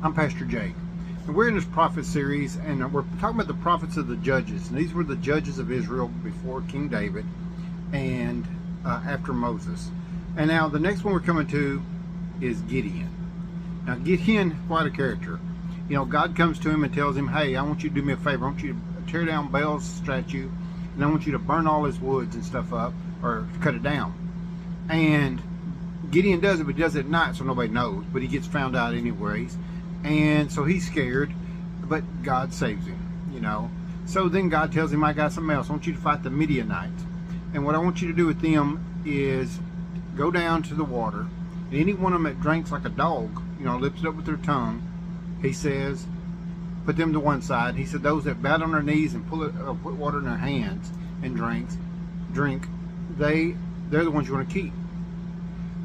I'm Pastor Jake, and we're in this prophet series, and we're talking about the prophets of the judges. And these were the judges of Israel before King David and after Moses. And now the next one we're coming to is Gideon. Now Gideon, quite a character. You know, God comes to him and tells him, hey, I want you to do me a favor. I want you to tear down Baal's statue, and I want you to burn all his woods and stuff up, or cut it down. And Gideon does it, but he does it at night so nobody knows, but he gets found out anyways. And so he's scared, but God saves him, you know. So then God tells him, I got something else. I want you to fight the Midianites. And what I want you to do with them is go down to the water, and any one of them that drinks like a dog, you know, lifts it up with their tongue, he says, put them to one side. He said those that bow on their knees and put water in their hands and drink, they're the ones you want to keep.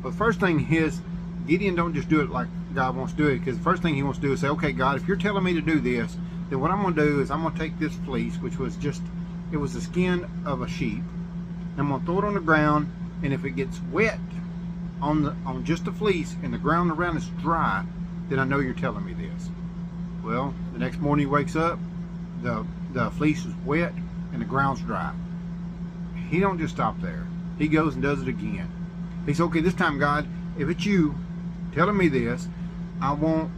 But the first thing is, Gideon don't just do it like God wants to do it, because the first thing he wants to do is say, okay, God, if you're telling me to do this, then what I'm going to do is I'm going to take this fleece, which was it was the skin of a sheep. I'm going to throw it on the ground, and if it gets wet on just the fleece and the ground around is dry, then I know you're telling me this. Well, the next morning he wakes up, the fleece is wet and the ground's dry. He don't just stop there. He goes and does it again. He says, okay, this time, God, if it's you telling me this, I want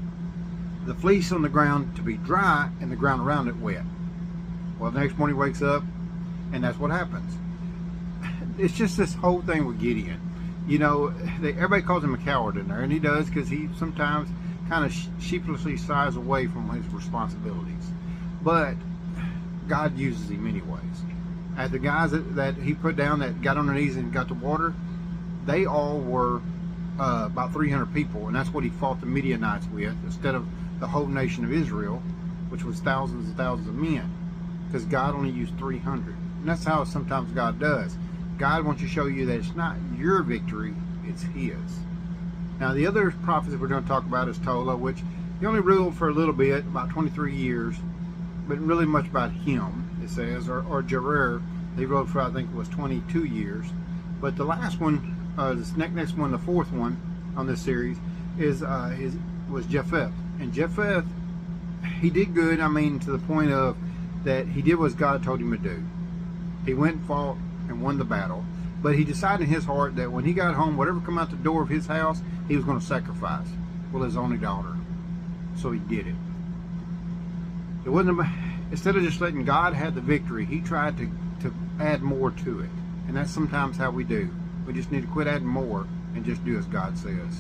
the fleece on the ground to be dry and the ground around it wet. Well, the next morning he wakes up, and that's what happens. It's just this whole thing with Gideon. You know, everybody calls him a coward in there, and he does, because he sometimes kind of sheepishly shies away from his responsibilities. But God uses him anyways. As the guys that he put down that got on their knees and got the water, they all were about 300 people, and that's what he fought the Midianites with, instead of the whole nation of Israel, which was thousands and thousands of men, because God only used 300. And that's how sometimes God does. God wants to show you that it's not your victory, it's his. Now the other prophet that we're going to talk about is Tola, which he only ruled for a little bit, about 23 years, but really much about him, it says, or Jair, they ruled for, I think it was 22 years. But the last one, this next one, the fourth one on this series, was Jephthah. And Jephthah, he did good, I mean, to the point of that he did what God told him to do. He went and fought and won the battle, but he decided in his heart that when he got home, whatever come out the door of his house, he was going to sacrifice, well, his only daughter. So he did it. It wasn't about, instead of just letting God have the victory, he tried to add more to it. And that's sometimes how we do. We just need to quit adding more and just do as God says.